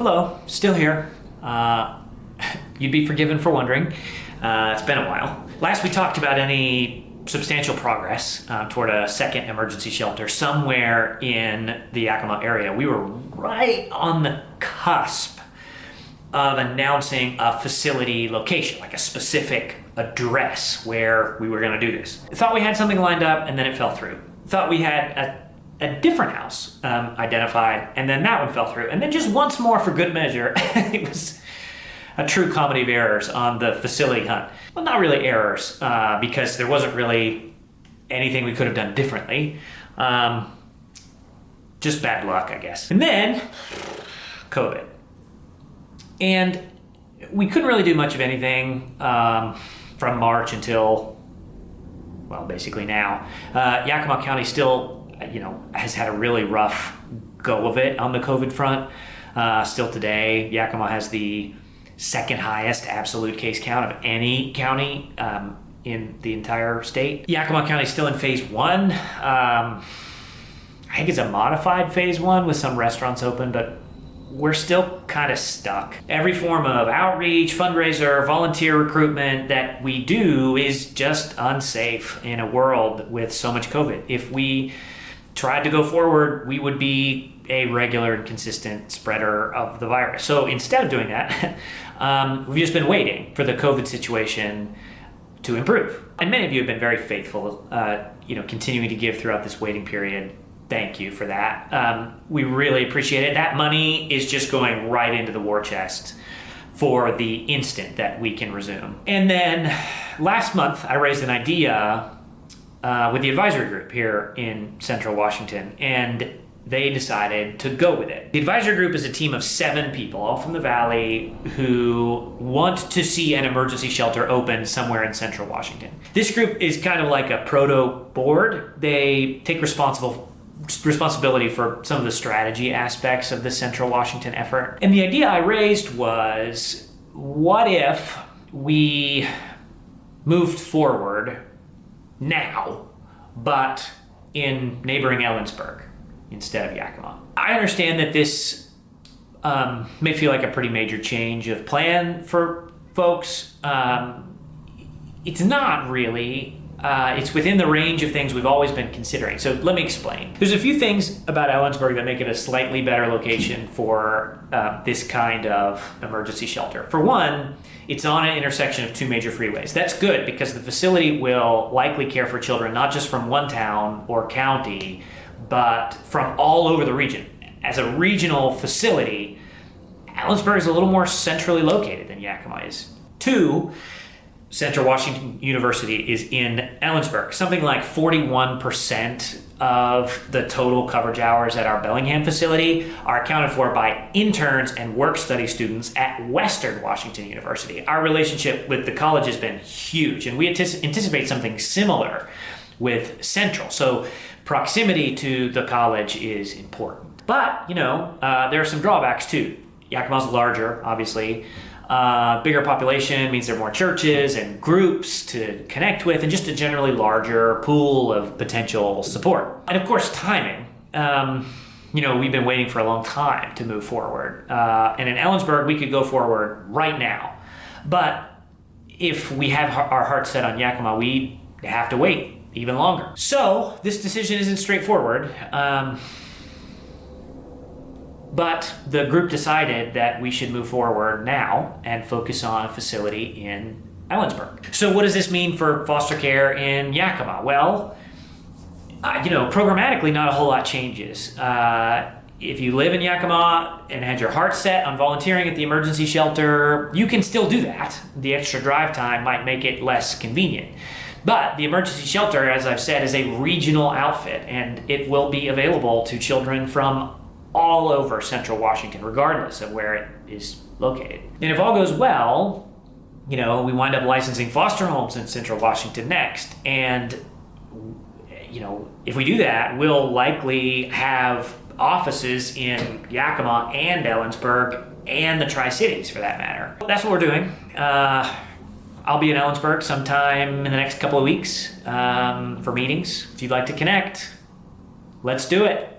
Hello, still here. You'd be forgiven for wondering. It's been a while. Last we talked about any substantial progress toward a second emergency shelter somewhere in the Yakima area. We were right on the cusp of announcing a facility location, like a specific address where we were going to do this. Thought we had something lined up, and then it fell through. Thought we had a different house identified, and then that one fell through. And then just once more, for good measure, it was a true comedy of errors on the facility hunt. Well, not really errors, because there wasn't really anything we could have done differently. Just bad luck, I guess. And then, COVID. And we couldn't really do much of anything from March until, well, basically now. Yakima County still, has had a really rough go of it on the COVID front. Still today, Yakima has the second highest absolute case count of any county in the entire state. Yakima County is still in phase one. I think it's a modified phase one with some restaurants open, but we're still kind of stuck. Every form of outreach, fundraiser, volunteer recruitment that we do is just unsafe in a world with so much COVID. If we tried to go forward, we would be a regular and consistent spreader of the virus. So instead of doing that, we've just been waiting for the COVID situation to improve. And many of you have been very faithful, continuing to give throughout this waiting period. Thank you for that. We really appreciate it. That money is just going right into the war chest for the instant that we can resume. And then last month, I raised an idea with the advisory group here in Central Washington, and they decided to go with it. The advisory group is a team of 7 people, all from the Valley, who want to see an emergency shelter open somewhere in Central Washington. This group is kind of like a proto board. They take responsibility for some of the strategy aspects of the Central Washington effort. And the idea I raised was, what if we moved forward now, but in neighboring Ellensburg instead of Yakima? I understand that this may feel like a pretty major change of plan for folks. It's not really. It's within the range of things we've always been considering. So let me explain. There's a few things about Ellensburg that make it a slightly better location for this kind of emergency shelter. For one, it's on an intersection of 2 major freeways. That's good because the facility will likely care for children not just from one town or county, but from all over the region. As a regional facility, Ellensburg is a little more centrally located than Yakima is. 2, Central Washington University is in Ellensburg. Something like 41% of the total coverage hours at our Bellingham facility are accounted for by interns and work-study students at Western Washington University. Our relationship with the college has been huge, and we anticipate something similar with Central. So proximity to the college is important. But, there are some drawbacks too. Yakima's larger, obviously. Bigger population means there are more churches and groups to connect with, and just a generally larger pool of potential support. And of course, timing. We've been waiting for a long time to move forward. And in Ellensburg, we could go forward right now. But if we have our hearts set on Yakima, we have to wait even longer. So this decision isn't straightforward. But the group decided that we should move forward now and focus on a facility in Ellensburg. So what does this mean for foster care in Yakima? Well, programmatically, not a whole lot changes. If you live in Yakima and had your heart set on volunteering at the emergency shelter, you can still do that. The extra drive time might make it less convenient. But the emergency shelter, as I've said, is a regional outfit, and it will be available to children from all over Central Washington, regardless of where it is located. And if all goes well, we wind up licensing foster homes in Central Washington next. And, if we do that, we'll likely have offices in Yakima and Ellensburg and the Tri-Cities, for that matter. That's what we're doing. I'll be in Ellensburg sometime in the next couple of weeks for meetings. If you'd like to connect, let's do it.